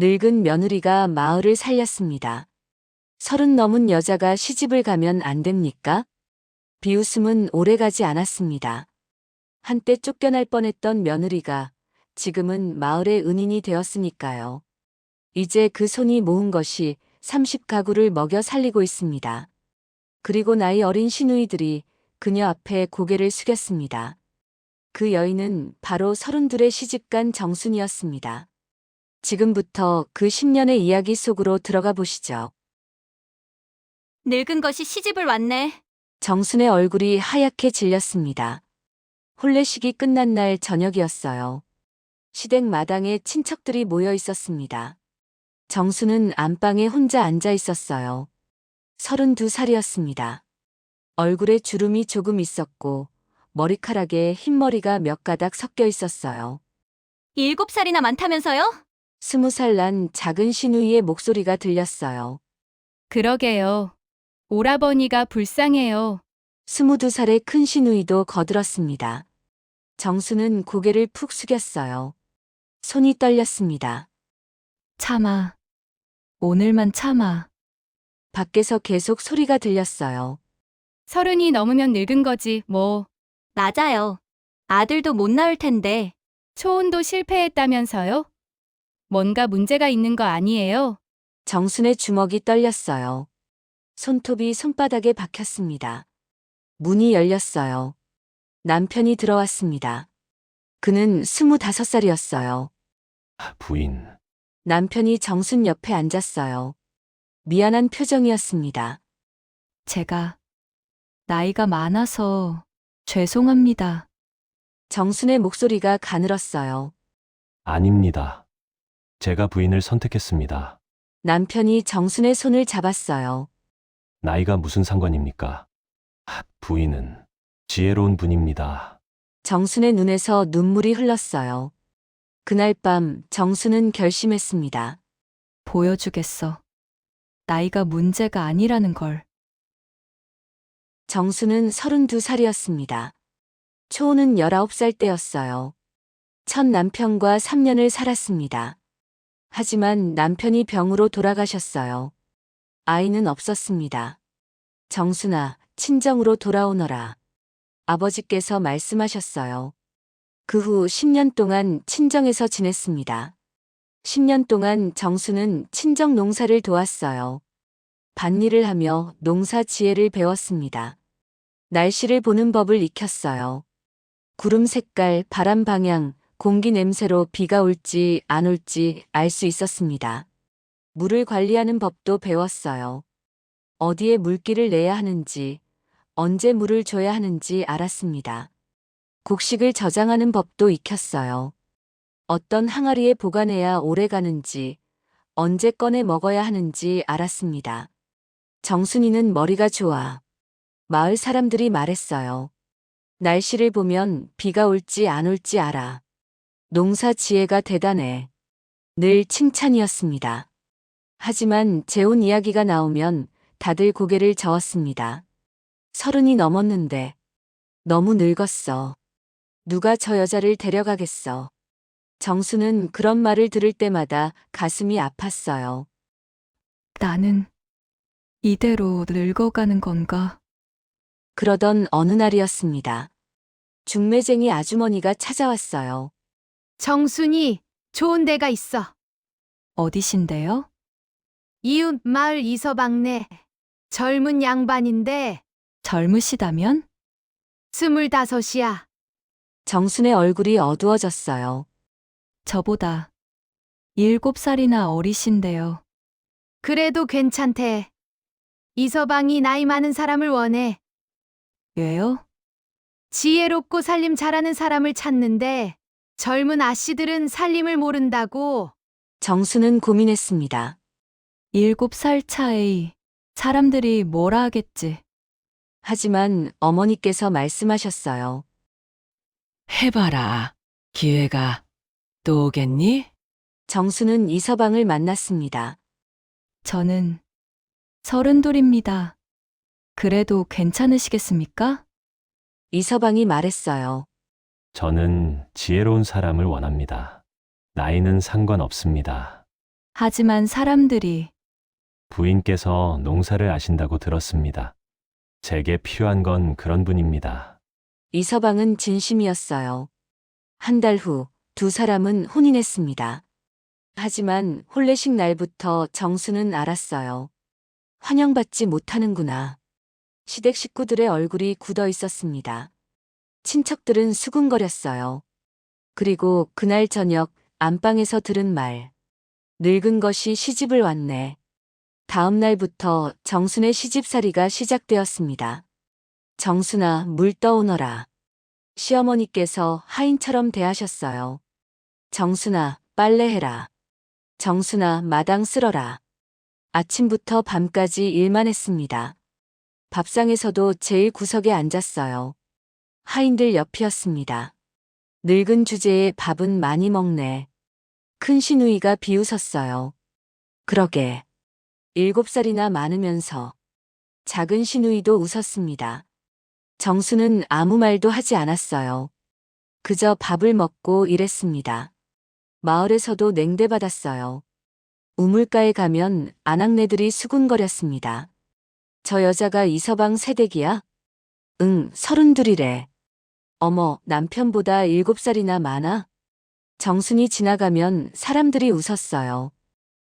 늙은 며느리가 마을을 살렸습니다. 30 넘은 여자가 시집을 가면 안 됩니까? 비웃음은 오래가지 않았습니다. 한때 쫓겨날 뻔했던 며느리가 지금은 마을의 은인이 되었으니까요. 이제 그 손이 모은 것이 30가구를 먹여 살리고 있습니다. 그리고 나이 어린 시누이들이 그녀 앞에 고개를 숙였습니다. 그 여인은 바로 32의 시집간 정순이었습니다. 지금부터 그 10년의 이야기 속으로 들어가 보시죠. 늙은 것이 시집을 왔네. 정순의 얼굴이 하얗게 질렸습니다. 혼례식이 끝난 날 저녁이었어요. 시댁 마당에 친척들이 모여 있었습니다. 정순은 안방에 혼자 앉아 있었어요. 32살이었습니다. 얼굴에 주름이 조금 있었고 머리카락에 흰머리가 몇 가닥 섞여 있었어요. 7살이나 많다면서요? 20살 난 작은 시누이의 목소리가 들렸어요. 그러게요. 오라버니가 불쌍해요. 22살의 큰 시누이도 거들었습니다. 정수는 고개를 푹 숙였어요. 손이 떨렸습니다. 참아. 오늘만 참아. 밖에서 계속 소리가 들렸어요. 30이 넘으면 늙은 거지, 뭐. 맞아요. 아들도 못 낳을 텐데. 초혼도 실패했다면서요? 뭔가 문제가 있는 거 아니에요? 정순의 주먹이 떨렸어요. 손톱이 손바닥에 박혔습니다. 문이 열렸어요. 남편이 들어왔습니다. 그는 25살이었어요. 부인, 남편이 정순 옆에 앉았어요. 미안한 표정이었습니다. 제가 나이가 많아서 죄송합니다. 정순의 목소리가 가늘었어요. 아닙니다. 제가 부인을 선택했습니다. 남편이 정순의 손을 잡았어요. 나이가 무슨 상관입니까? 부인은 지혜로운 분입니다. 정순의 눈에서 눈물이 흘렀어요. 그날 밤 정순은 결심했습니다. 보여주겠어. 나이가 문제가 아니라는 걸. 정순은 32살이었습니다. 초호는 19살 때였어요. 첫 남편과 3년을 살았습니다. 하지만 남편이 병으로 돌아가셨어요. 아이는 없었습니다. 정순아, 친정으로 돌아오너라. 아버지께서 말씀하셨어요. 그 후 10년 동안 친정에서 지냈습니다. 10년 동안 정수는 친정 농사를 도왔어요. 밭일을 하며 농사 지혜를 배웠습니다. 날씨를 보는 법을 익혔어요. 구름 색깔, 바람 방향, 공기 냄새로 비가 올지 안 올지 알 수 있었습니다. 물을 관리하는 법도 배웠어요. 어디에 물기를 내야 하는지, 언제 물을 줘야 하는지 알았습니다. 곡식을 저장하는 법도 익혔어요. 어떤 항아리에 보관해야 오래 가는지, 언제 꺼내 먹어야 하는지 알았습니다. 정순이는 머리가 좋아. 마을 사람들이 말했어요. 날씨를 보면 비가 올지 안 올지 알아. 농사 지혜가 대단해. 늘 칭찬이었습니다. 하지만 재혼 이야기가 나오면 다들 고개를 저었습니다. 30이 넘었는데 너무 늙었어. 누가 저 여자를 데려가겠어. 정수는 그런 말을 들을 때마다 가슴이 아팠어요. 나는 이대로 늙어가는 건가? 그러던 어느 날이었습니다. 중매쟁이 아주머니가 찾아왔어요. 정순이 좋은 데가 있어. 어디신데요? 이웃 마을 이서방네. 젊은 양반인데 젊으시다면? 25이야. 정순의 얼굴이 어두워졌어요. 저보다 7살이나 어리신데요. 그래도 괜찮대. 이서방이 나이 많은 사람을 원해. 왜요? 지혜롭고 살림 잘하는 사람을 찾는데 젊은 아씨들은 살림을 모른다고. 정수는 고민했습니다. 7살 차이 사람들이 뭐라 하겠지. 하지만 어머니께서 말씀하셨어요. 해봐라. 기회가 또 오겠니? 정수는 이서방을 만났습니다. 저는 32입니다. 그래도 괜찮으시겠습니까? 이서방이 말했어요. 저는 지혜로운 사람을 원합니다. 나이는 상관없습니다. 하지만 사람들이 부인께서 농사를 아신다고 들었습니다. 제게 필요한 건 그런 분입니다. 이서방은 진심이었어요. 한 달 후 두 사람은 혼인했습니다. 하지만 혼례식 날부터 정수는 알았어요. 환영받지 못하는구나. 시댁 식구들의 얼굴이 굳어 있었습니다. 친척들은 수군거렸어요. 그리고 그날 저녁 안방에서 들은 말. 늙은 것이 시집을 왔네. 다음 날부터 정순의 시집살이가 시작되었습니다. 정순아, 물 떠오너라. 시어머니께서 하인처럼 대하셨어요. 정순아, 빨래해라. 정순아, 마당 쓸어라. 아침부터 밤까지 일만 했습니다. 밥상에서도 제일 구석에 앉았어요. 하인들 옆이었습니다. 늙은 주제에 밥은 많이 먹네. 큰 시누이가 비웃었어요. 그러게. 7살이나 많으면서. 작은 시누이도 웃었습니다. 정수는 아무 말도 하지 않았어요. 그저 밥을 먹고 일했습니다. 마을에서도 냉대받았어요. 우물가에 가면 아낙네들이 수군거렸습니다. 저 여자가 이서방 새댁이야? 응, 32이래. 어머, 남편보다 7살이나 많아? 정순이 지나가면 사람들이 웃었어요.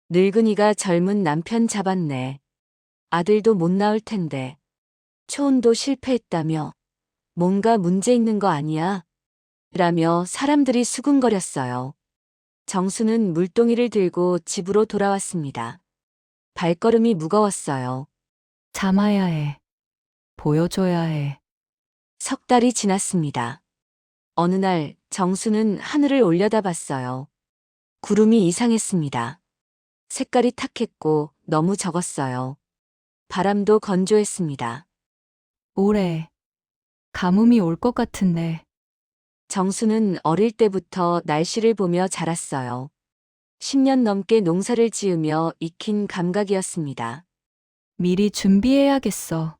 늙은이가 젊은 남편 잡았네. 아들도 못 낳을 텐데. 초혼도 실패했다며. 뭔가 문제 있는 거 아니야? 라며 사람들이 수군거렸어요. 정수는 물동이를 들고 집으로 돌아왔습니다. 발걸음이 무거웠어요. 참아야 해. 보여줘야 해. 석 달이 지났습니다. 어느 날 정수는 하늘을 올려다봤어요. 구름이 이상했습니다. 색깔이 탁했고 너무 적었어요. 바람도 건조했습니다. 올해 가뭄이 올 것 같은데 정수는 어릴 때부터 날씨를 보며 자랐어요. 10년 넘게 농사를 지으며 익힌 감각이었습니다. 미리 준비해야겠어.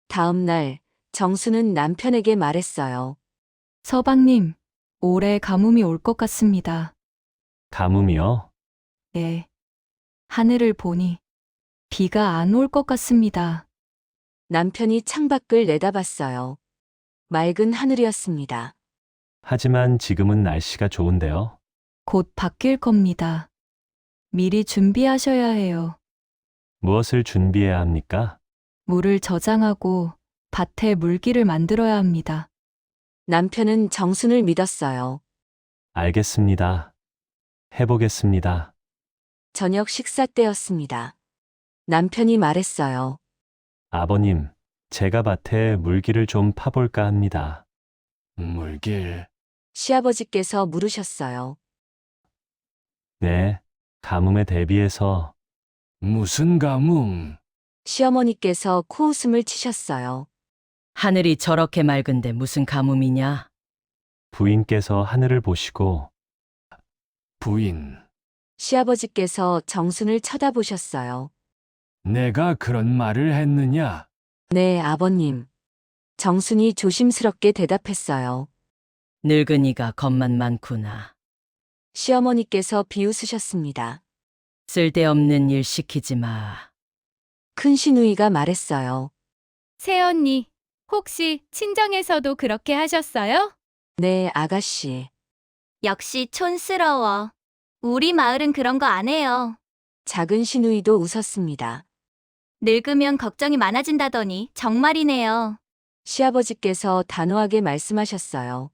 다음 날 정수는 남편에게 말했어요. 서방님, 올해 가뭄이 올 것 같습니다. 가뭄이요? 예. 하늘을 보니 비가 안 올 것 같습니다. 남편이 창밖을 내다봤어요. 맑은 하늘이었습니다. 하지만 지금은 날씨가 좋은데요. 곧 바뀔 겁니다. 미리 준비하셔야 해요. 무엇을 준비해야 합니까? 물을 저장하고 밭에 물기를 만들어야 합니다. 남편은 정순을 믿었어요. 알겠습니다. 해보겠습니다. 저녁 식사 때였습니다. 남편이 말했어요. 아버님, 제가 밭에 물기를 좀 파볼까 합니다. 물길. 시아버지께서 물으셨어요. 네, 가뭄에 대비해서 무슨 가뭄? 시어머니께서 코웃음을 치셨어요. 하늘이 저렇게 맑은데 무슨 가뭄이냐? 부인께서 하늘을 보시고 부인, 시아버지께서 정순을 쳐다보셨어요. 내가 그런 말을 했느냐? 네, 아버님. 정순이 조심스럽게 대답했어요. 늙은이가 겁만 많구나. 시어머니께서 비웃으셨습니다. 쓸데없는 일 시키지 마. 큰 시누이가 말했어요. 새언니, 혹시 친정에서도 그렇게 하셨어요? 네, 아가씨. 역시 촌스러워. 우리 마을은 그런 거 안 해요. 작은 시누이도 웃었습니다. 늙으면 걱정이 많아진다더니 정말이네요. 시아버지께서 단호하게 말씀하셨어요.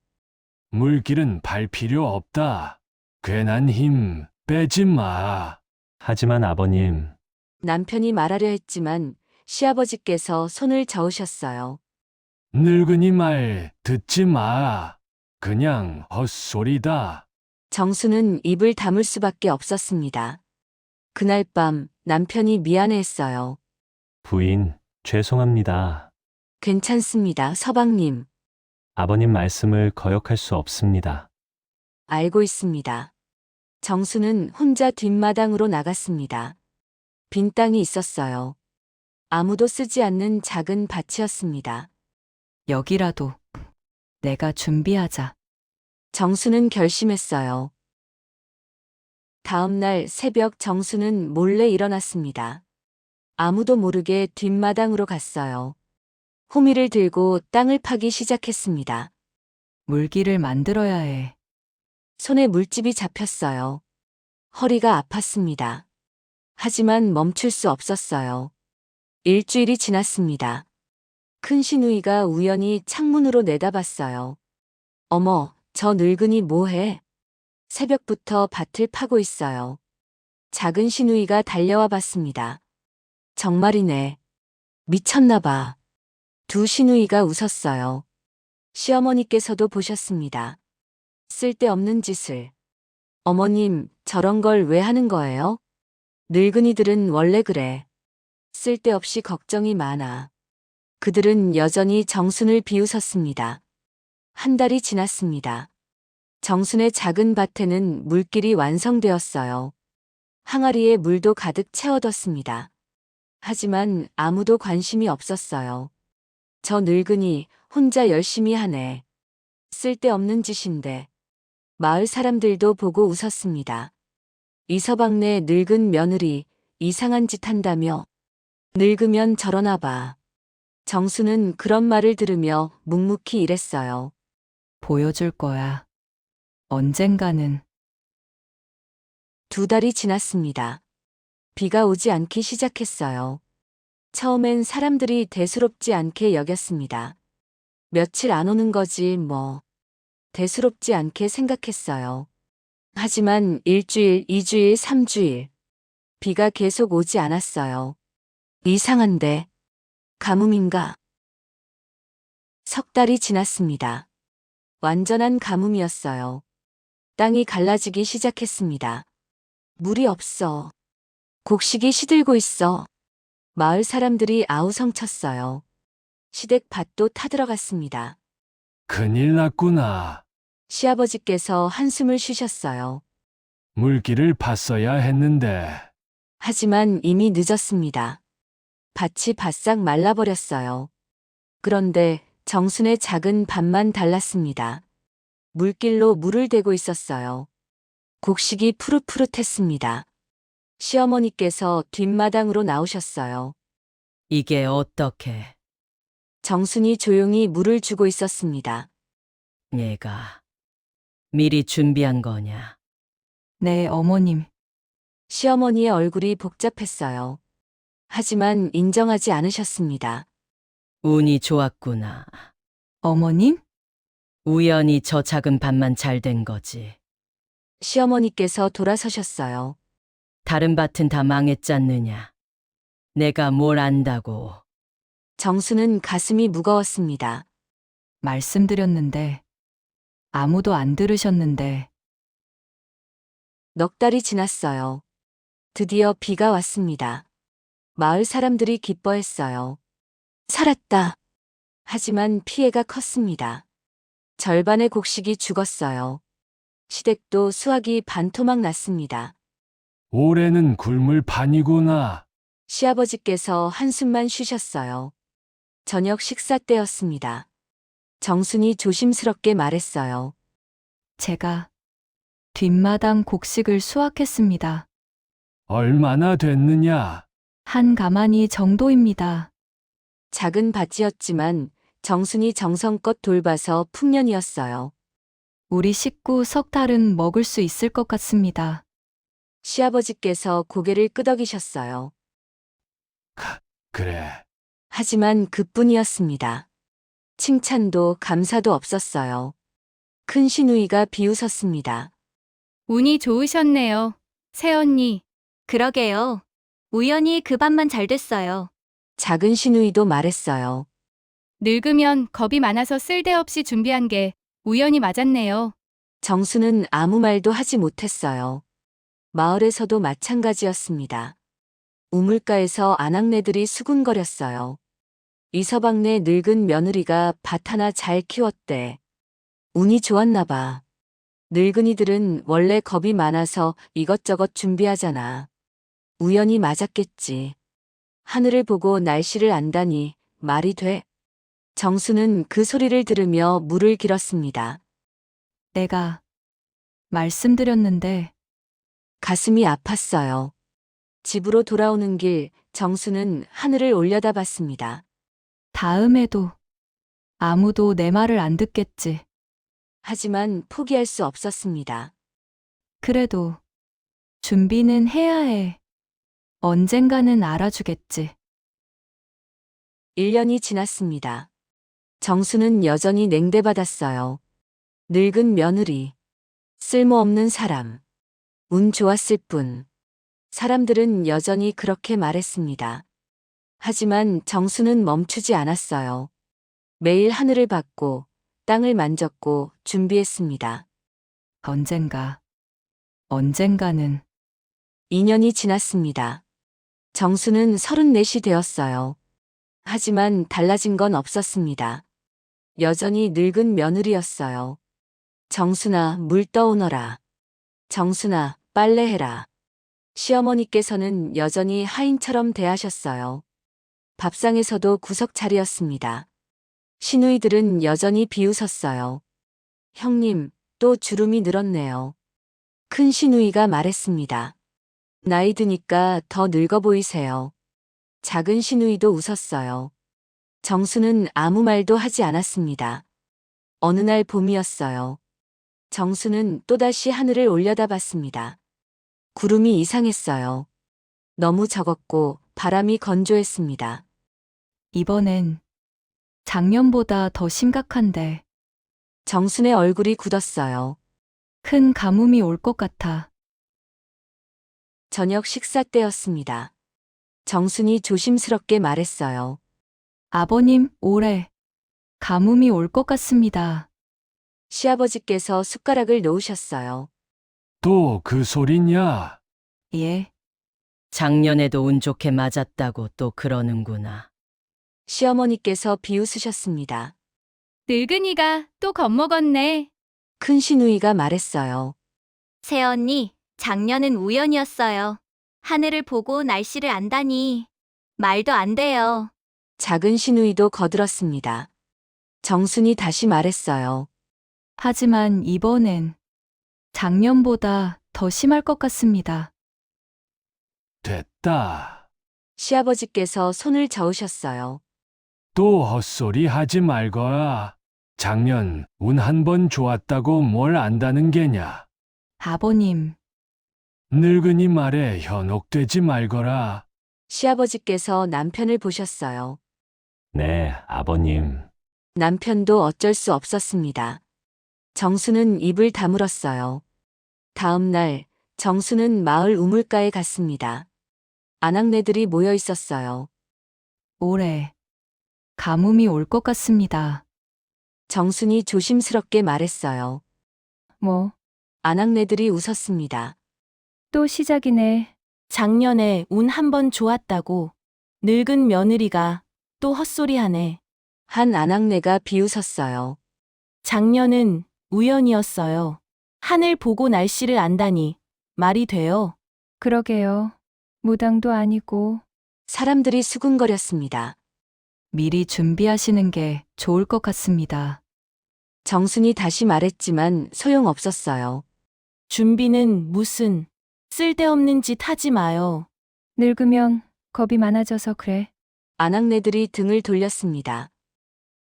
물길은 발 필요 없다. 괜한 힘 빼지 마. 하지만 아버님, 남편이 말하려 했지만 시아버지께서 손을 저으셨어요. 늙은이 말 듣지 마. 그냥 헛소리다. 정수는 입을 다물 수밖에 없었습니다. 그날 밤 남편이 미안해했어요. 부인, 죄송합니다. 괜찮습니다, 서방님. 아버님 말씀을 거역할 수 없습니다. 알고 있습니다. 정수는 혼자 뒷마당으로 나갔습니다. 빈 땅이 있었어요. 아무도 쓰지 않는 작은 밭이었습니다. 여기라도 내가 준비하자. 정수는 결심했어요. 다음 날 새벽 정수는 몰래 일어났습니다. 아무도 모르게 뒷마당으로 갔어요. 호미를 들고 땅을 파기 시작했습니다. 물기를 만들어야 해. 손에 물집이 잡혔어요. 허리가 아팠습니다. 하지만 멈출 수 없었어요. 일주일이 지났습니다. 큰 시누이가 우연히 창문으로 내다봤어요. 어머, 저 늙은이 뭐해? 새벽부터 밭을 파고 있어요. 작은 시누이가 달려와 봤습니다. 정말이네. 미쳤나 봐. 두 시누이가 웃었어요. 시어머니께서도 보셨습니다. 쓸데없는 짓을. 어머님, 저런 걸 왜 하는 거예요? 늙은이들은 원래 그래. 쓸데없이 걱정이 많아. 그들은 여전히 정순을 비웃었습니다. 한 달이 지났습니다. 정순의 작은 밭에는 물길이 완성되었어요. 항아리에 물도 가득 채워뒀습니다. 하지만 아무도 관심이 없었어요. 저 늙은이 혼자 열심히 하네. 쓸데없는 짓인데. 마을 사람들도 보고 웃었습니다. 이서방네 늙은 며느리 이상한 짓 한다며. 늙으면 저러나 봐. 정수는 그런 말을 들으며 묵묵히 일했어요. 보여줄 거야. 언젠가는. 2달이 지났습니다. 비가 오지 않기 시작했어요. 처음엔 사람들이 대수롭지 않게 여겼습니다. 며칠 안 오는 거지 뭐. 대수롭지 않게 생각했어요. 하지만 1주일, 2주일, 3주일. 비가 계속 오지 않았어요. 이상한데. 가뭄인가? 3달이 지났습니다. 완전한 가뭄이었어요. 땅이 갈라지기 시작했습니다. 물이 없어. 곡식이 시들고 있어. 마을 사람들이 아우성쳤어요. 시댁 밭도 타들어갔습니다. 큰일 났구나. 시아버지께서 한숨을 쉬셨어요. 물기를 봤어야 했는데. 하지만 이미 늦었습니다. 밭이 바싹 말라버렸어요. 그런데 정순의 작은 밭만 달랐습니다. 물길로 물을 대고 있었어요. 곡식이 푸릇푸릇했습니다. 시어머니께서 뒷마당으로 나오셨어요. 이게 어떻게 정순이 조용히 물을 주고 있었습니다. 얘가 미리 준비한 거냐? 네, 어머님. 시어머니의 얼굴이 복잡했어요. 하지만 인정하지 않으셨습니다. 운이 좋았구나. 어머님? 우연히 저 작은 밭만 잘 된 거지. 시어머니께서 돌아서셨어요. 다른 밭은 다 망했잖느냐. 내가 뭘 안다고. 정수는 가슴이 무거웠습니다. 말씀드렸는데. 아무도 안 들으셨는데. 넉 달이 지났어요. 드디어 비가 왔습니다. 마을 사람들이 기뻐했어요. 살았다. 하지만 피해가 컸습니다. 절반의 곡식이 죽었어요. 시댁도 수확이 반토막 났습니다. 올해는 굶을 판이구나. 시아버지께서 한숨만 쉬셨어요. 저녁 식사 때였습니다. 정순이 조심스럽게 말했어요. 제가 뒷마당 곡식을 수확했습니다. 얼마나 됐느냐? 한 가마니 정도입니다. 작은 밭이었지만 정순이 정성껏 돌봐서 풍년이었어요. 우리 식구 3달은 먹을 수 있을 것 같습니다. 시아버지께서 고개를 끄덕이셨어요. 그래. 하지만 그뿐이었습니다. 칭찬도 감사도 없었어요. 큰 시누이가 비웃었습니다. 운이 좋으셨네요. 새언니. 그러게요. 우연히 그 밭만 잘 됐어요. 작은 시누이도 말했어요. 늙으면 겁이 많아서 쓸데없이 준비한 게 우연히 맞았네요. 정수는 아무 말도 하지 못했어요. 마을에서도 마찬가지였습니다. 우물가에서 아낙네들이 수군거렸어요. 이서방네 늙은 며느리가 밭 하나 잘 키웠대. 운이 좋았나 봐. 늙은이들은 원래 겁이 많아서 이것저것 준비하잖아. 우연히 맞았겠지. 하늘을 보고 날씨를 안다니 말이 돼. 정수는 그 소리를 들으며 물을 길었습니다. 내가 말씀드렸는데 가슴이 아팠어요. 집으로 돌아오는 길 정수는 하늘을 올려다봤습니다. 다음에도 아무도 내 말을 안 듣겠지. 하지만 포기할 수 없었습니다. 그래도 준비는 해야 해. 언젠가는 알아주겠지. 1년이 지났습니다. 정수는 여전히 냉대받았어요. 늙은 며느리, 쓸모없는 사람, 운 좋았을 뿐. 사람들은 여전히 그렇게 말했습니다. 하지만 정수는 멈추지 않았어요. 매일 하늘을 봤고 땅을 만졌고 준비했습니다. 언젠가는 2년이 지났습니다. 정수는 34이 되었어요. 하지만 달라진 건 없었습니다. 여전히 늙은 며느리였어요. 정순아, 물 떠오너라. 정순아, 빨래해라. 시어머니께서는 여전히 하인처럼 대하셨어요. 밥상에서도 구석 자리였습니다. 시누이들은 여전히 비웃었어요. 형님, 또 주름이 늘었네요. 큰 시누이가 말했습니다. 나이 드니까 더 늙어 보이세요. 작은 시누이도 웃었어요. 정수는 아무 말도 하지 않았습니다. 어느 날 봄이었어요. 정수는 또다시 하늘을 올려다봤습니다. 구름이 이상했어요. 너무 적었고 바람이 건조했습니다. 이번엔 작년보다 더 심각한데 정순의 얼굴이 굳었어요. 큰 가뭄이 올 것 같아. 저녁 식사 때였습니다. 정순이 조심스럽게 말했어요. 아버님, 올해 가뭄이 올 것 같습니다. 시아버지께서 숟가락을 놓으셨어요. 또 그 소리냐? 예, 작년에도 운 좋게 맞았다고 또 그러는구나. 시어머니께서 비웃으셨습니다. 늙은이가 또 겁먹었네. 큰 시누이가 말했어요. 새언니, 작년은 우연이었어요. 하늘을 보고 날씨를 안다니. 말도 안 돼요. 작은 시누이도 거들었습니다. 정순이 다시 말했어요. 하지만 이번엔 작년보다 더 심할 것 같습니다. 됐다. 시아버지께서 손을 저으셨어요. 또 헛소리 하지 말거라. 작년 운 한 번 좋았다고 뭘 안다는 게냐? 아버님, 늙은이 말에 현혹되지 말거라. 시아버지께서 남편을 보셨어요. 네, 아버님. 남편도 어쩔 수 없었습니다. 정수는 입을 다물었어요. 다음 날 정수는 마을 우물가에 갔습니다. 아낙네들이 모여 있었어요. 올해 가뭄이 올 것 같습니다. 정순이 조심스럽게 말했어요. 뭐, 아낙네들이 웃었습니다. 또 시작이네. 작년에 운 한 번 좋았다고 늙은 며느리가 또 헛소리하네. 한 아낙네가 비웃었어요. 작년은 우연이었어요. 하늘 보고 날씨를 안다니 말이 돼요. 그러게요. 무당도 아니고. 사람들이 수군거렸습니다. 미리 준비하시는 게 좋을 것 같습니다. 정순이 다시 말했지만 소용없었어요. 준비는 무슨 쓸데없는 짓 하지 마요. 늙으면 겁이 많아져서 그래. 아낙네들이 등을 돌렸습니다.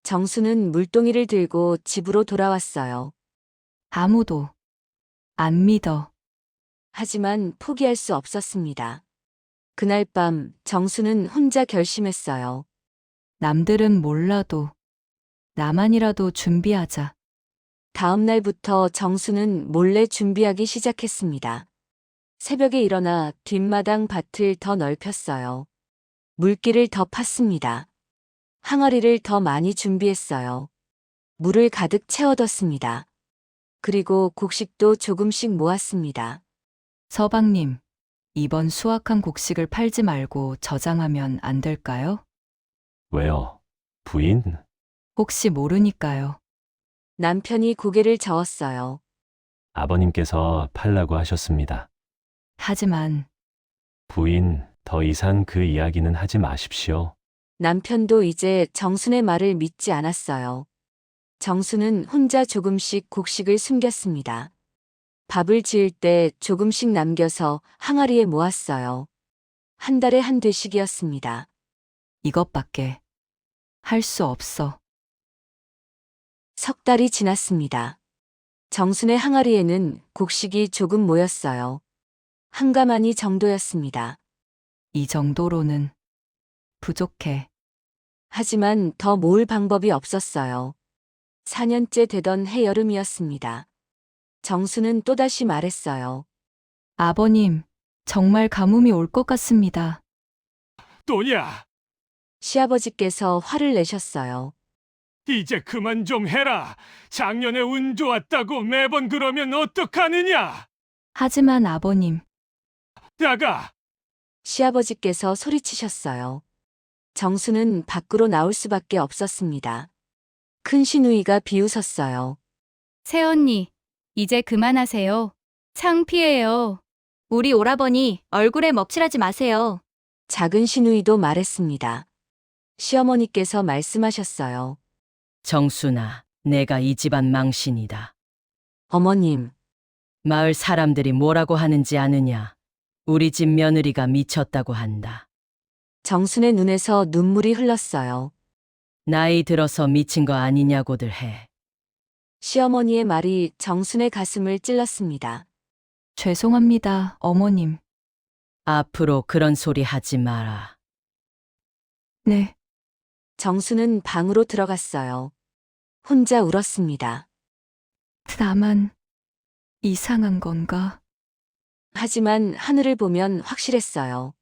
정수는 물동이를 들고 집으로 돌아왔어요. 아무도 안 믿어. 하지만 포기할 수 없었습니다. 그날 밤 정수는 혼자 결심했어요. 남들은 몰라도 나만이라도 준비하자. 다음 날부터 정수는 몰래 준비하기 시작했습니다. 새벽에 일어나 뒷마당 밭을 더 넓혔어요. 물기를 더 팠습니다. 항아리를 더 많이 준비했어요. 물을 가득 채워뒀습니다. 그리고 곡식도 조금씩 모았습니다. 서방님, 이번 수확한 곡식을 팔지 말고 저장하면 안 될까요? 왜요? 부인? 혹시 모르니까요. 남편이 고개를 저었어요. 아버님께서 팔라고 하셨습니다. 하지만 부인, 더 이상 그 이야기는 하지 마십시오. 남편도 이제 정순의 말을 믿지 않았어요. 정순은 혼자 조금씩 곡식을 숨겼습니다. 밥을 지을 때 조금씩 남겨서 항아리에 모았어요. 한 달에 한 되씩이었습니다. 이것밖에 할 수 없어. 석 달이 지났습니다. 정순의 항아리에는 곡식이 조금 모였어요. 한 가마니 정도였습니다. 이 정도로는 부족해. 하지만 더 모을 방법이 없었어요. 4년째 되던 해여름이었습니다. 정수는 또다시 말했어요. 아버님, 정말 가뭄이 올 것 같습니다. 또냐? 시아버지께서 화를 내셨어요. 이제 그만 좀 해라. 작년에 운 좋았다고 매번 그러면 어떡하느냐? 하지만 아버님, 나가! 시아버지께서 소리치셨어요. 정수는 밖으로 나올 수밖에 없었습니다. 큰 시누이가 비웃었어요. 새언니, 이제 그만하세요. 창피해요. 우리 오라버니 얼굴에 먹칠하지 마세요. 작은 시누이도 말했습니다. 시어머니께서 말씀하셨어요. 정순아, 내가 이 집안 망신이다. 어머님, 마을 사람들이 뭐라고 하는지 아느냐? 우리 집 며느리가 미쳤다고 한다. 정순의 눈에서 눈물이 흘렀어요. 나이 들어서 미친 거 아니냐고들 해. 시어머니의 말이 정순의 가슴을 찔렀습니다. 죄송합니다, 어머님. 앞으로 그런 소리 하지 마라. 네, 정수는 방으로 들어갔어요. 혼자 울었습니다. 나만 이상한 건가? 하지만 하늘을 보면 확실했어요.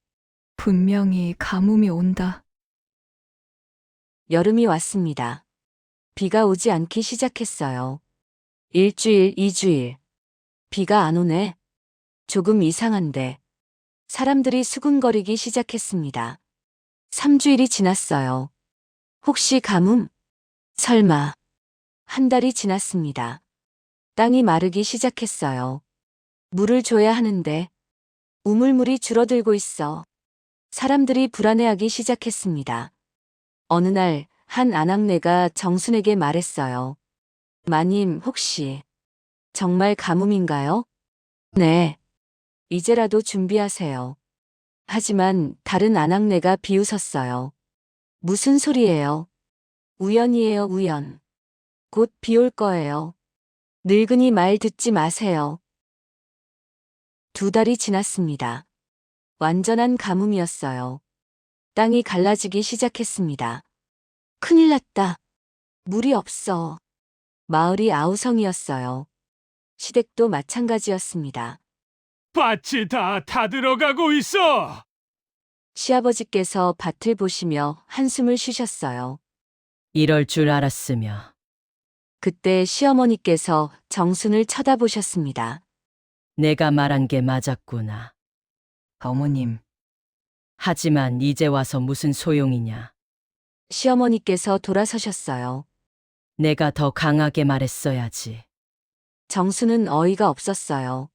분명히 가뭄이 온다. 여름이 왔습니다. 비가 오지 않기 시작했어요. 일주일, 2주일. 비가 안 오네. 조금 이상한데. 사람들이 수군거리기 시작했습니다. 3주일이 지났어요. 혹시 가뭄? 설마. 한 달이 지났습니다. 땅이 마르기 시작했어요. 물을 줘야 하는데 우물물이 줄어들고 있어. 사람들이 불안해하기 시작했습니다. 어느 날 한 아낙네가 정순에게 말했어요. 마님, 혹시 정말 가뭄인가요? 네. 이제라도 준비하세요. 하지만 다른 아낙네가 비웃었어요. 무슨 소리예요? 우연이에요, 우연. 곧 비 올 거예요. 늙은이 말 듣지 마세요. 2달이 지났습니다. 완전한 가뭄이었어요. 땅이 갈라지기 시작했습니다. 큰일 났다. 물이 없어. 마을이 아우성이었어요. 시댁도 마찬가지였습니다. 밭이 다 타들어가고 있어! 시아버지께서 밭을 보시며 한숨을 쉬셨어요. 이럴 줄 알았으며. 그때 시어머니께서 정순을 쳐다보셨습니다. 내가 말한 게 맞았구나. 어머님, 하지만 이제 와서 무슨 소용이냐. 시어머니께서 돌아서셨어요. 내가 더 강하게 말했어야지. 정순은 어이가 없었어요.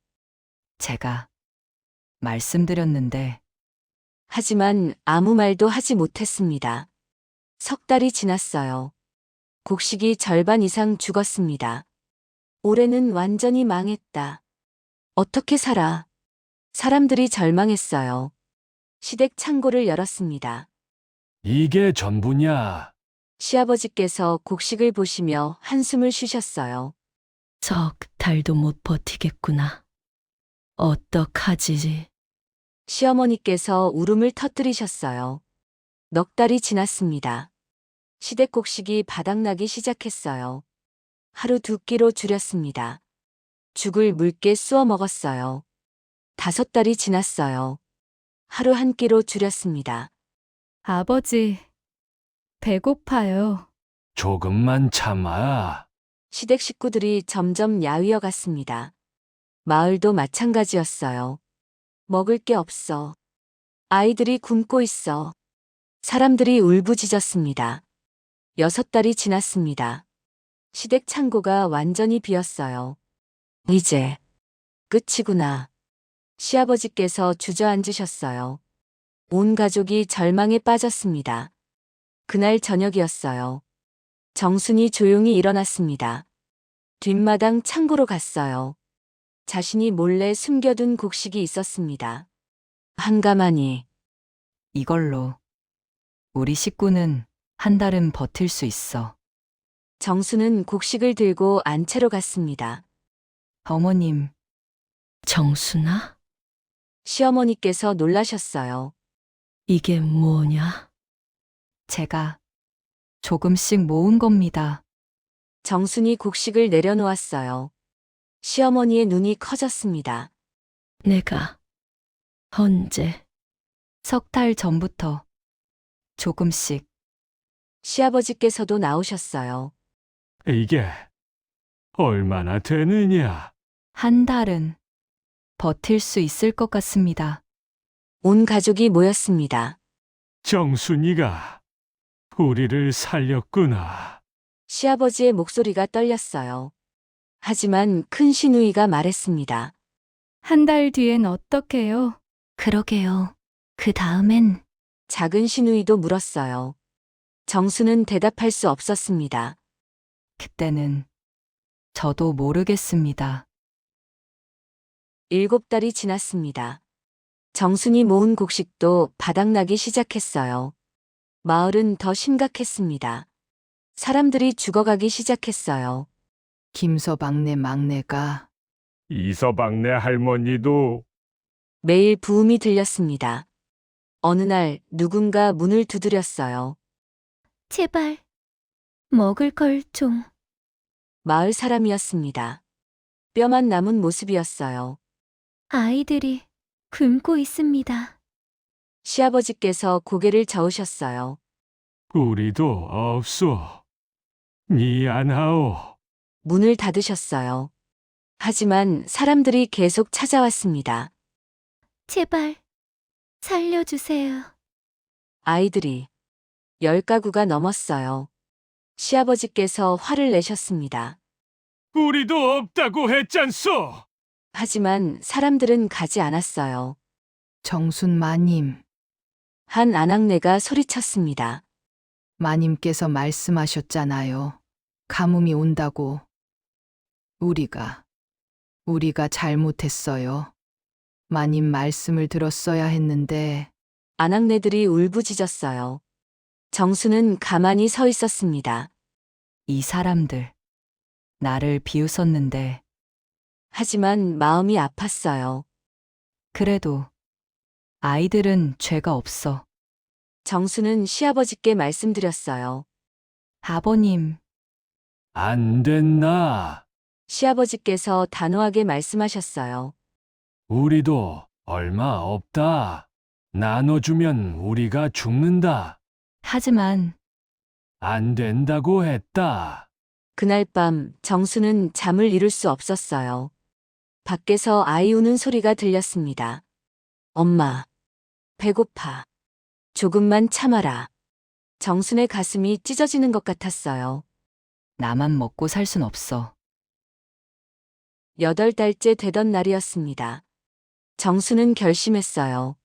제가 말씀드렸는데 하지만 아무 말도 하지 못했습니다. 3달이 지났어요. 곡식이 절반 이상 죽었습니다. 올해는 완전히 망했다. 어떻게 살아? 사람들이 절망했어요. 시댁 창고를 열었습니다. 이게 전부냐? 시아버지께서 곡식을 보시며 한숨을 쉬셨어요. 석 달도 못 버티겠구나. 어떡하지? 시어머니께서 울음을 터뜨리셨어요. 넉 달이 지났습니다. 시댁 곡식이 바닥나기 시작했어요. 하루 2끼로 줄였습니다. 죽을 묽게 쑤어 먹었어요. 5달이 지났어요. 하루 1끼로 줄였습니다. 아버지, 배고파요. 조금만 참아. 시댁 식구들이 점점 야위어 갔습니다. 마을도 마찬가지였어요. 먹을 게 없어. 아이들이 굶고 있어. 사람들이 울부짖었습니다. 6달이 지났습니다. 시댁 창고가 완전히 비었어요. 이제 끝이구나. 시아버지께서 주저앉으셨어요. 온 가족이 절망에 빠졌습니다. 그날 저녁이었어요. 정순이 조용히 일어났습니다. 뒷마당 창고로 갔어요. 자신이 몰래 숨겨둔 곡식이 있었습니다. 한가마니 이걸로 우리 식구는 한 달은 버틸 수 있어. 정수는 곡식을 들고 안채로 갔습니다. 어머님, 정순아? 시어머니께서 놀라셨어요. 이게 뭐냐? 제가 조금씩 모은 겁니다. 정순이 곡식을 내려놓았어요. 시어머니의 눈이 커졌습니다. 내가 언제? 석 달 전부터 조금씩. 시아버지께서도 나오셨어요. 이게 얼마나 되느냐? 한 달은 버틸 수 있을 것 같습니다. 온 가족이 모였습니다. 정순이가 우리를 살렸구나. 시아버지의 목소리가 떨렸어요. 하지만 큰 시누이가 말했습니다. 한 달 뒤엔 어떡해요? 그러게요. 그 다음엔 작은 시누이도 물었어요. 정수는 대답할 수 없었습니다. 그때는 저도 모르겠습니다. 7달이 지났습니다. 정순이 모은 곡식도 바닥나기 시작했어요. 마을은 더 심각했습니다. 사람들이 죽어가기 시작했어요. 김서방네 막내가 이서방네 할머니도 매일 부음이 들렸습니다. 어느 날 누군가 문을 두드렸어요. 제발 먹을 걸 좀. 마을 사람이었습니다. 뼈만 남은 모습이었어요. 아이들이 굶고 있습니다. 시아버지께서 고개를 저으셨어요. 우리도 없소. 미안하오. 문을 닫으셨어요. 하지만 사람들이 계속 찾아왔습니다. 제발 살려주세요. 아이들이 10가구가 넘었어요. 시아버지께서 화를 내셨습니다. 우리도 없다고 했잖소. 하지만 사람들은 가지 않았어요. 정순 마님, 한 아낙네가 소리쳤습니다. 마님께서 말씀하셨잖아요. 가뭄이 온다고. 우리가 잘못했어요. 마님 말씀을 들었어야 했는데 아낙네들이 울부짖었어요. 정수는 가만히 서 있었습니다. 이 사람들, 나를 비웃었는데, 하지만 마음이 아팠어요. 그래도 아이들은 죄가 없어. 정수는 시아버지께 말씀드렸어요. 아버님, 안 됐나? 시아버지께서 단호하게 말씀하셨어요. 우리도 얼마 없다. 나눠주면 우리가 죽는다. 하지만 안 된다고 했다. 그날 밤 정수는 잠을 이룰 수 없었어요. 밖에서 아이 우는 소리가 들렸습니다. 엄마, 배고파. 조금만 참아라. 정순의 가슴이 찢어지는 것 같았어요. 나만 먹고 살 순 없어. 8달째 되던 날이었습니다. 정수는 결심했어요.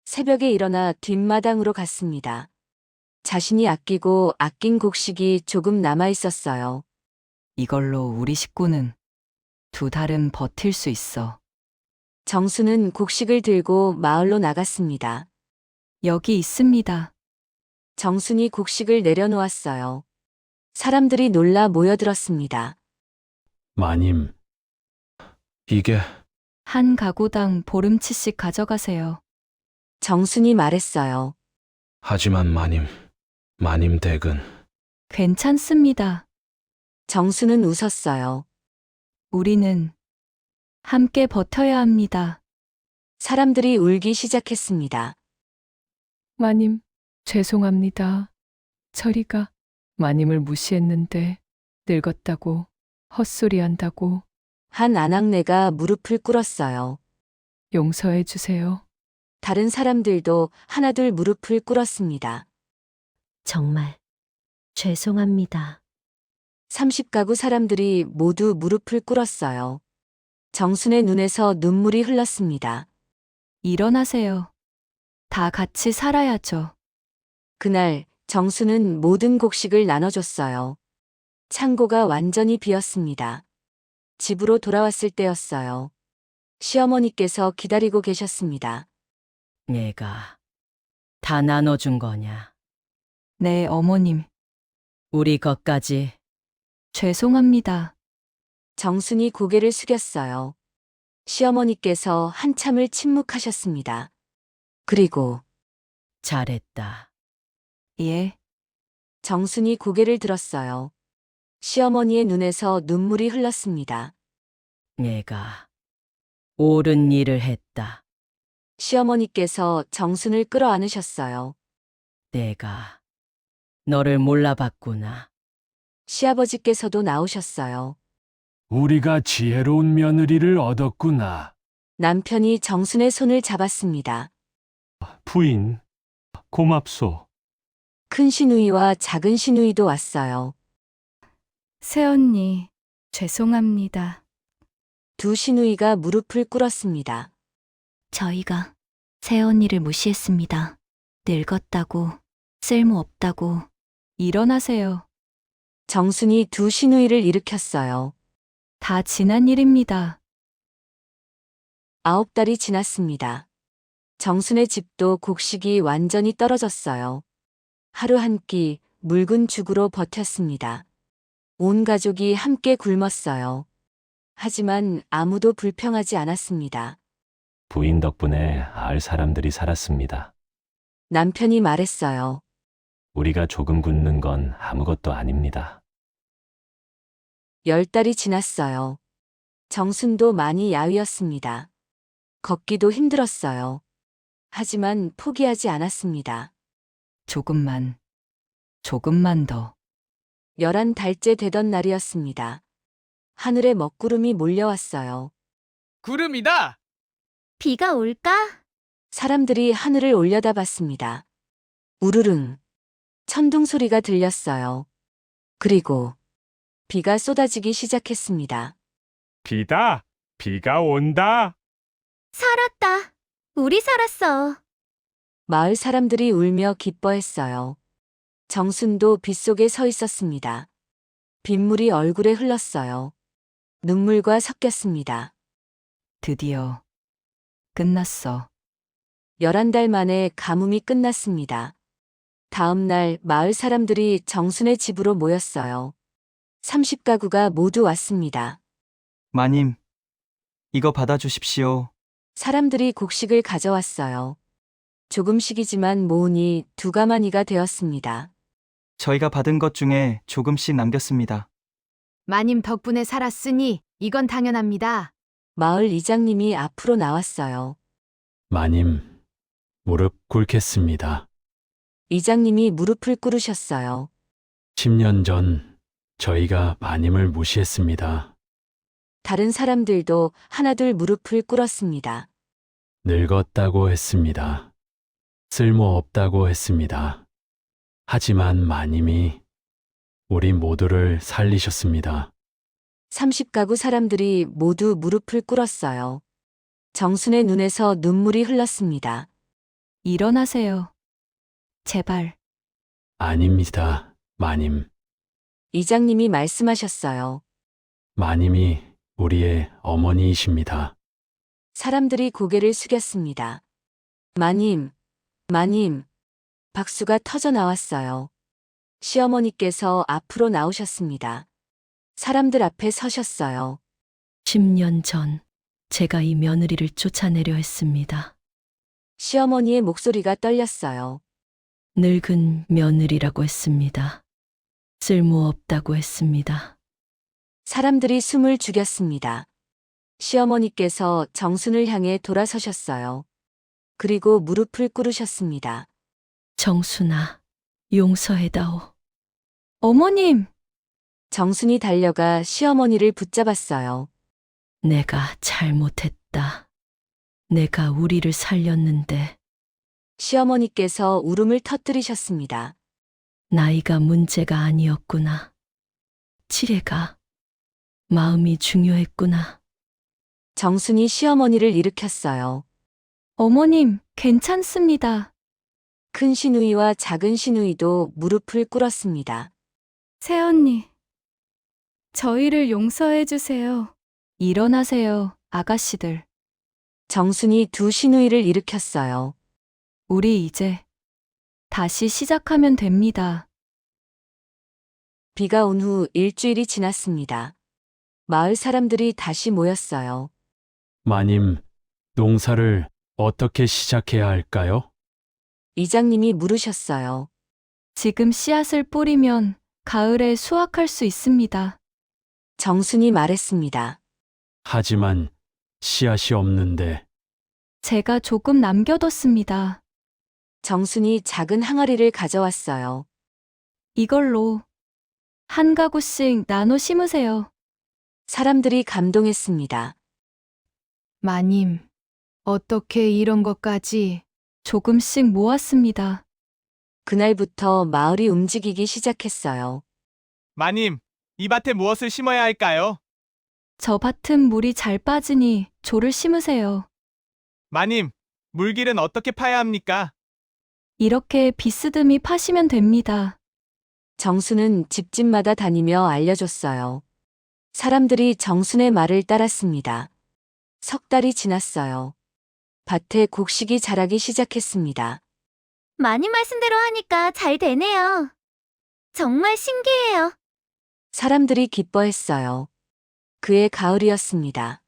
새벽에 일어나 뒷마당으로 갔습니다. 자신이 아끼고 아낀 곡식이 조금 남아 있었어요. 이걸로 우리 식구는 2달은 버틸 수 있어. 정수는 곡식을 들고 마을로 나갔습니다. 여기 있습니다. 정순이 곡식을 내려놓았어요. 사람들이 놀라 모여들었습니다. 마님, 이게 한 가구당 보름치씩 가져가세요. 정순이 말했어요. 하지만 마님 댁은 괜찮습니다. 정수는 웃었어요. 우리는 함께 버텨야 합니다. 사람들이 울기 시작했습니다. 마님, 죄송합니다. 저리가 마님을 무시했는데 늙었다고 헛소리한다고 한 아낙네가 무릎을 꿇었어요. 용서해 주세요. 다른 사람들도 하나둘 무릎을 꿇었습니다. 정말 죄송합니다. 30가구 사람들이 모두 무릎을 꿇었어요. 정순의 눈에서 눈물이 흘렀습니다. 일어나세요. 다 같이 살아야죠. 그날 정수는 모든 곡식을 나눠줬어요. 창고가 완전히 비었습니다. 집으로 돌아왔을 때였어요. 시어머니께서 기다리고 계셨습니다. 얘가 다 나눠준 거냐? 네, 어머님. 우리 것까지. 죄송합니다. 정순이 고개를 숙였어요. 시어머니께서 한참을 침묵하셨습니다. 그리고 잘했다. 예, 정순이 고개를 들었어요. 시어머니의 눈에서 눈물이 흘렀습니다. 얘가 옳은 일을 했다. 시어머니께서 정순을 끌어안으셨어요. 내가 너를 몰라봤구나. 시아버지께서도 나오셨어요. 우리가 지혜로운 며느리를 얻었구나. 남편이 정순의 손을 잡았습니다. 부인, 고맙소. 큰 시누이와 작은 시누이도 왔어요. 새언니, 죄송합니다. 두 시누이가 무릎을 꿇었습니다. 저희가 새언니를 무시했습니다. 늙었다고, 쓸모없다고. 일어나세요. 정순이 두 시누이를 일으켰어요. 다 지난 일입니다. 9달이 지났습니다. 정순의 집도 곡식이 완전히 떨어졌어요. 하루 한 끼 묽은 죽으로 버텼습니다. 온 가족이 함께 굶었어요. 하지만 아무도 불평하지 않았습니다. 부인 덕분에 알 사람들이 살았습니다. 남편이 말했어요. 우리가 조금 굳는 건 아무것도 아닙니다. 10달이 지났어요. 정순도 많이 야위었습니다. 걷기도 힘들었어요. 하지만 포기하지 않았습니다. 조금만 더. 11달째 되던 날이었습니다. 하늘에 먹구름이 몰려왔어요. 구름이다! 비가 올까? 사람들이 하늘을 올려다봤습니다. 우르릉. 천둥 소리가 들렸어요. 그리고 비가 쏟아지기 시작했습니다. 비다! 비가 온다! 살았다. 우리 살았어. 마을 사람들이 울며 기뻐했어요. 정순도 빗속에 서 있었습니다. 빗물이 얼굴에 흘렀어요. 눈물과 섞였습니다. 드디어 끝났어. 11달 만에 가뭄이 끝났습니다. 다음 날 마을 사람들이 정순의 집으로 모였어요. 30가구가 모두 왔습니다. 마님, 이거 받아주십시오. 사람들이 곡식을 가져왔어요. 조금씩이지만 모으니 2가마니가 되었습니다. 저희가 받은 것 중에 조금씩 남겼습니다. 마님 덕분에 살았으니 이건 당연합니다. 마을 이장님이 앞으로 나왔어요. 마님, 무릎 꿇겠습니다. 이장님이 무릎을 꿇으셨어요. 10년 전 저희가 마님을 무시했습니다. 다른 사람들도 하나둘 무릎을 꿇었습니다. 늙었다고 했습니다. 쓸모없다고 했습니다. 하지만 마님이 우리 모두를 살리셨습니다. 30가구 사람들이 모두 무릎을 꿇었어요. 정순의 눈에서 눈물이 흘렀습니다. 일어나세요. 제발. 아닙니다, 마님. 이장님이 말씀하셨어요. 마님이 우리의 어머니이십니다. 사람들이 고개를 숙였습니다. 마님, 마님. 박수가 터져 나왔어요. 시어머니께서 앞으로 나오셨습니다. 사람들 앞에 서셨어요. 10년 전 제가 이 며느리를 쫓아내려 했습니다. 시어머니의 목소리가 떨렸어요. 늙은 며느리라고 했습니다. 쓸모없다고 했습니다. 사람들이 숨을 죽였습니다. 시어머니께서 정순을 향해 돌아서셨어요. 그리고 무릎을 꿇으셨습니다. 정순아, 용서해다오. 어머님! 정순이 달려가 시어머니를 붙잡았어요. 내가 잘못했다. 내가 우리를 살렸는데 시어머니께서 울음을 터뜨리셨습니다. 나이가 문제가 아니었구나. 지혜가 마음이 중요했구나. 정순이 시어머니를 일으켰어요. 어머님, 괜찮습니다. 큰 시누이와 작은 시누이도 무릎을 꿇었습니다. 새언니, 저희를 용서해 주세요. 일어나세요, 아가씨들. 정순이 두 시누이를 일으켰어요. 우리 이제 다시 시작하면 됩니다. 비가 온 후 일주일이 지났습니다. 마을 사람들이 다시 모였어요. 마님, 농사를 어떻게 시작해야 할까요? 이장님이 물으셨어요. 지금 씨앗을 뿌리면 가을에 수확할 수 있습니다. 정순이 말했습니다. 하지만 씨앗이 없는데 제가 조금 남겨뒀습니다. 정순이 작은 항아리를 가져왔어요. 이걸로 한 가구씩 나눠 심으세요. 사람들이 감동했습니다. 마님, 어떻게 이런 것까지? 조금씩 모았습니다. 그날부터 마을이 움직이기 시작했어요. 마님, 이 밭에 무엇을 심어야 할까요? 저 밭은 물이 잘 빠지니 조를 심으세요. 마님, 물길은 어떻게 파야 합니까? 이렇게 비스듬히 파시면 됩니다. 정순은 집집마다 다니며 알려줬어요. 사람들이 정순의 말을 따랐습니다. 석 달이 지났어요. 밭에 곡식이 자라기 시작했습니다. 마님 말씀대로 하니까 잘 되네요. 정말 신기해요. 사람들이 기뻐했어요. 그해 가을이었습니다.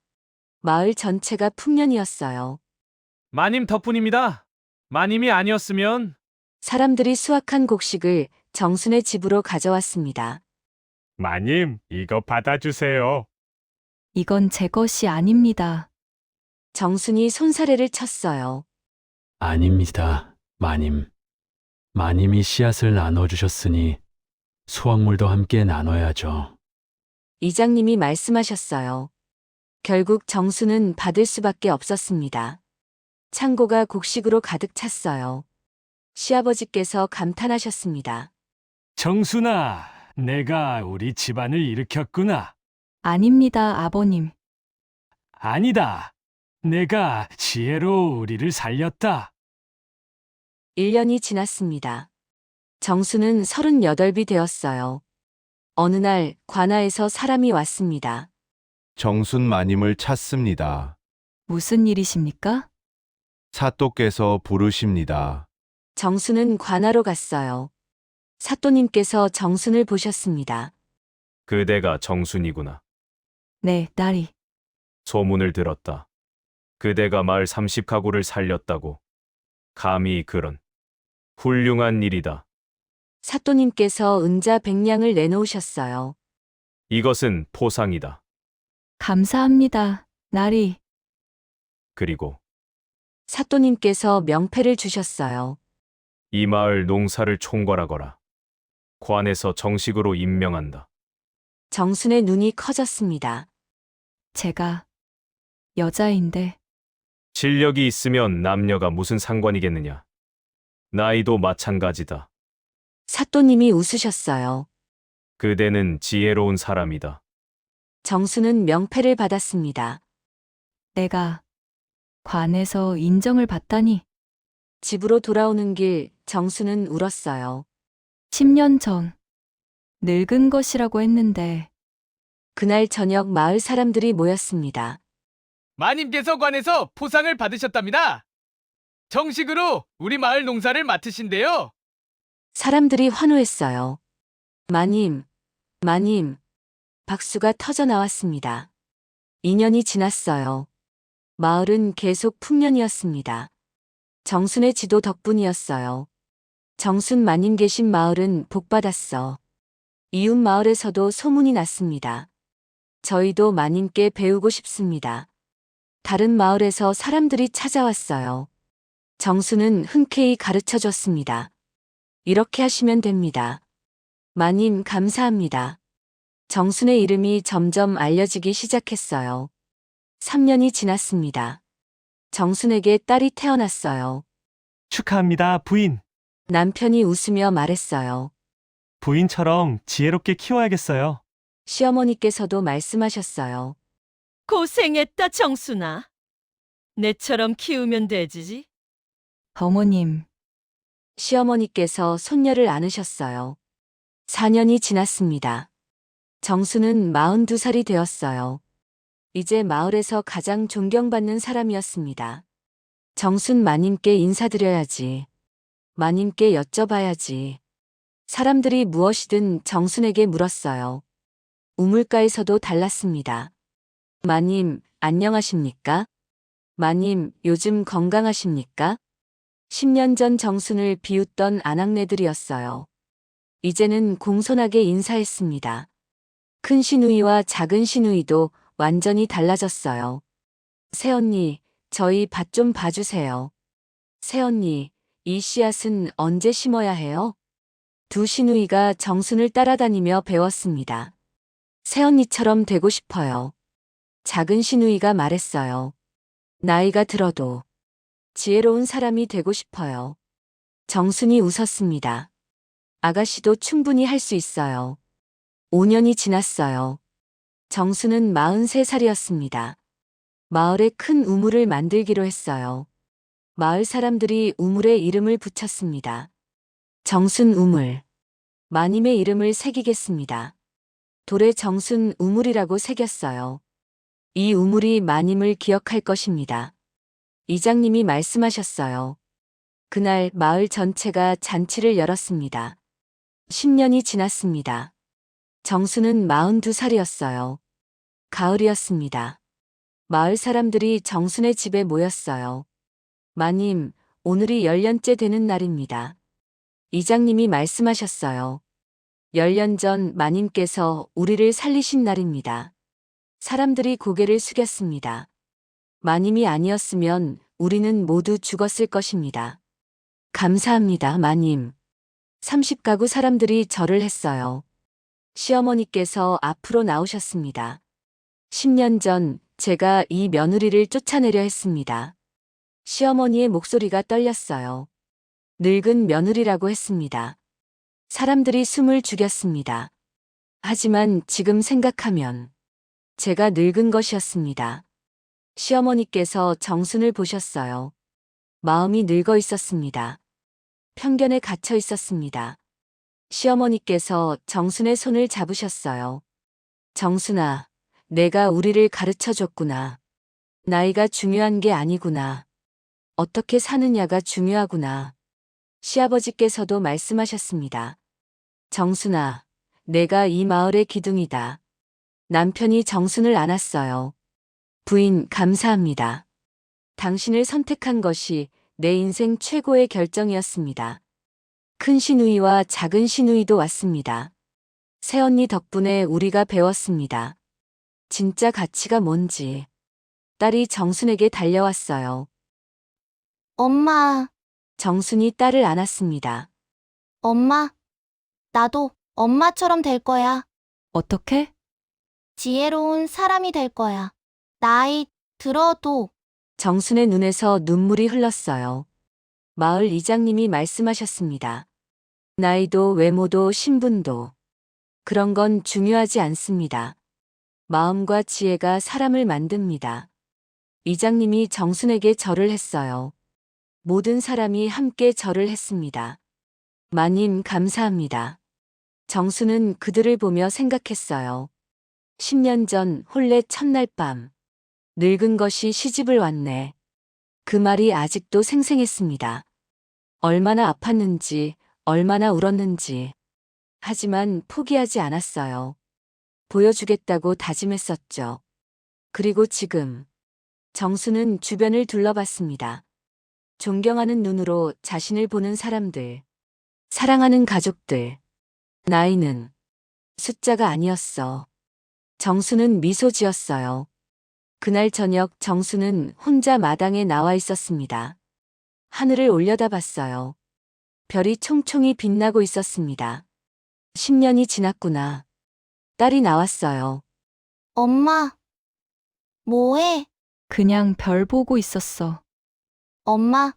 마을 전체가 풍년이었어요. 마님 덕분입니다. 마님이 아니었으면 사람들이 수확한 곡식을 정순의 집으로 가져왔습니다. 마님, 이거 받아주세요. 이건 제 것이 아닙니다. 정순이 손사래를 쳤어요. 아닙니다, 마님. 마님이 씨앗을 나눠주셨으니 수확물도 함께 나눠야죠. 이장님이 말씀하셨어요. 결국 정순은 받을 수밖에 없었습니다. 창고가 곡식으로 가득 찼어요. 시아버지께서 감탄하셨습니다. 정순아, 내가 우리 집안을 일으켰구나. 아닙니다, 아버님. 아니다. 내가 지혜로 우리를 살렸다. 1년이 지났습니다. 정수는 38이 되었어요. 어느 날 관아에서 사람이 왔습니다. 정순 마님을 찾습니다. 무슨 일이십니까? 사또께서 부르십니다. 정수는 관아로 갔어요. 사또님께서 정순을 보셨습니다. 그대가 정순이구나. 네, 딸이. 소문을 들었다. 그대가 마을 30가구를 살렸다고. 감히 그런 훌륭한 일이다. 사또님께서 은자 100냥을 내놓으셨어요. 이것은 포상이다. 감사합니다, 나리. 그리고 사또님께서 명패를 주셨어요. 이 마을 농사를 총괄하거라. 관에서 정식으로 임명한다. 정순의 눈이 커졌습니다. 제가 여자인데 실력이 있으면 남녀가 무슨 상관이겠느냐. 나이도 마찬가지다. 사또님이 웃으셨어요. 그대는 지혜로운 사람이다. 정수는 명패를 받았습니다. 내가 관에서 인정을 받다니. 집으로 돌아오는 길 정수는 울었어요. 10년 전 늙은 것이라고 했는데 그날 저녁 마을 사람들이 모였습니다. 마님께서 관에서 포상을 받으셨답니다. 정식으로 우리 마을 농사를 맡으신대요. 사람들이 환호했어요. 마님, 마님. 박수가 터져 나왔습니다. 2년이 지났어요. 마을은 계속 풍년이었습니다. 정순의 지도 덕분이었어요. 정순 마님 계신 마을은 복받았어. 이웃 마을에서도 소문이 났습니다. 저희도 마님께 배우고 싶습니다. 다른 마을에서 사람들이 찾아왔어요. 정수는 흔쾌히 가르쳐 줬습니다. 이렇게 하시면 됩니다. 마님 감사합니다. 정순의 이름이 점점 알려지기 시작했어요. 3년이 지났습니다. 정순에게 딸이 태어났어요. 축하합니다, 부인. 남편이 웃으며 말했어요. 부인처럼 지혜롭게 키워야겠어요. 시어머니께서도 말씀하셨어요. 고생했다, 정순아. 내처럼 키우면 되지. 어머님. 시어머니께서 손녀를 안으셨어요. 4년이 지났습니다. 정수는 42살이 되었어요. 이제 마을에서 가장 존경받는 사람이었습니다. 정순 마님께 인사드려야지. 마님께 여쭤봐야지. 사람들이 무엇이든 정순에게 물었어요. 우물가에서도 달랐습니다. 마님, 안녕하십니까? 마님, 요즘 건강하십니까? 10년 전 정순을 비웃던 아낙네들이었어요. 이제는 공손하게 인사했습니다. 큰 시누이와 작은 시누이도 완전히 달라졌어요. 새언니, 저희 밭 좀 봐주세요. 새언니, 이 씨앗은 언제 심어야 해요? 두 시누이가 정순을 따라다니며 배웠습니다. 새언니처럼 되고 싶어요. 작은 시누이가 말했어요. 나이가 들어도 지혜로운 사람이 되고 싶어요. 정순이 웃었습니다. 아가씨도 충분히 할 수 있어요. 5년이 지났어요. 정순은 43살이었습니다. 마을에 큰 우물을 만들기로 했어요. 마을 사람들이 우물에 이름을 붙였습니다. 정순 우물. 마님의 이름을 새기겠습니다. 돌에 정순 우물이라고 새겼어요. 이 우물이 마님을 기억할 것입니다. 이장님이 말씀하셨어요. 그날 마을 전체가 잔치를 열었습니다. 10년이 지났습니다. 정순은 42살이었어요. 가을이었습니다. 마을 사람들이 정순의 집에 모였어요. 마님, 오늘이 10년째 되는 날입니다. 이장님이 말씀하셨어요. 10년 전 마님께서 우리를 살리신 날입니다. 사람들이 고개를 숙였습니다. 마님이 아니었으면 우리는 모두 죽었을 것입니다. 감사합니다, 마님. 30가구 사람들이 절을 했어요. 시어머니께서 앞으로 나오셨습니다. 10년 전 제가 이 며느리를 쫓아내려 했습니다. 시어머니의 목소리가 떨렸어요. 늙은 며느리라고 했습니다. 사람들이 숨을 죽였습니다. 하지만 지금 생각하면 제가 늙은 것이었습니다. 시어머니께서 정순을 보셨어요. 마음이 늙어 있었습니다. 편견에 갇혀 있었습니다. 시어머니께서 정순의 손을 잡으셨어요. 정순아, 내가 우리를 가르쳐 줬구나. 나이가 중요한 게 아니구나. 어떻게 사느냐가 중요하구나. 시아버지께서도 말씀하셨습니다. 정순아, 내가 이 마을의 기둥이다. 남편이 정순을 안았어요. 부인, 감사합니다. 당신을 선택한 것이 내 인생 최고의 결정이었습니다. 큰 시누이와 작은 시누이도 왔습니다. 새언니 덕분에 우리가 배웠습니다. 진짜 가치가 뭔지. 딸이 정순에게 달려왔어요. 엄마, 정순이 딸을 안았습니다. 엄마, 나도 엄마처럼 될 거야. 어떻게? 지혜로운 사람이 될 거야. 나이 들어도. 정순의 눈에서 눈물이 흘렀어요. 마을 이장님이 말씀하셨습니다. 나이도 외모도 신분도 그런 건 중요하지 않습니다. 마음과 지혜가 사람을 만듭니다. 이장님이 정순에게 절을 했어요. 모든 사람이 함께 절을 했습니다. 마님, 감사합니다. 정순은 그들을 보며 생각했어요. 10년 전 혼례 첫날 밤. 늙은 것이 시집을 왔네. 그 말이 아직도 생생했습니다. 얼마나 아팠는지, 얼마나 울었는지. 하지만 포기하지 않았어요. 보여주겠다고 다짐했었죠. 그리고 지금 정순은 주변을 둘러봤습니다. 존경하는 눈으로 자신을 보는 사람들, 사랑하는 가족들. 나이는 숫자가 아니었어. 정순은 미소 지었어요. 그날 저녁 정순은 혼자 마당에 나와 있었습니다. 하늘을 올려다봤어요. 별이 총총히 빛나고 있었습니다. 10년이 지났구나. 딸이 나왔어요. 엄마, 뭐해? 그냥 별 보고 있었어. 엄마,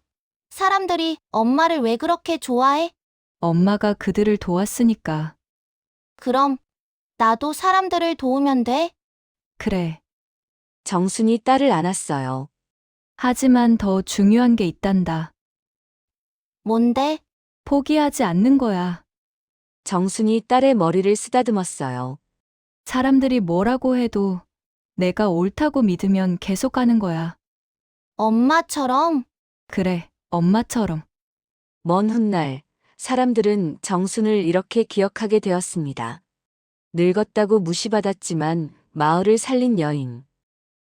사람들이 엄마를 왜 그렇게 좋아해? 엄마가 그들을 도왔으니까. 그럼 나도 사람들을 도우면 돼? 그래. 정순이 딸을 안았어요. 하지만 더 중요한 게 있단다. 뭔데? 포기하지 않는 거야. 정순이 딸의 머리를 쓰다듬었어요. 사람들이 뭐라고 해도 내가 옳다고 믿으면 계속 가는 거야. 엄마처럼? 그래, 엄마처럼. 먼 훗날 사람들은 정순을 이렇게 기억하게 되었습니다. 늙었다고 무시받았지만 마을을 살린 여인.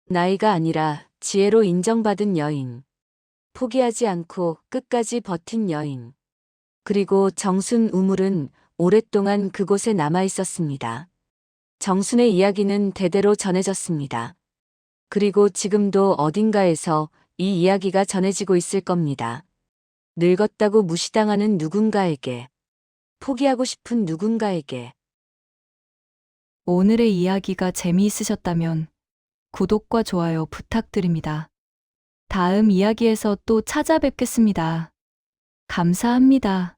나이가 아니라 지혜로 인정받은 여인. 포기하지 않고 끝까지 버틴 여인. 그리고 정순 우물은 오랫동안 그곳에 남아 있었습니다. 정순의 이야기는 대대로 전해졌습니다. 그리고 지금도 어딘가에서 이 이야기가 전해지고 있을 겁니다. 늙었다고 무시당하는 누군가에게, 포기하고 싶은 누군가에게. 오늘의 이야기가 재미있으셨다면 구독과 좋아요 부탁드립니다. 다음 이야기에서 또 찾아뵙겠습니다. 감사합니다.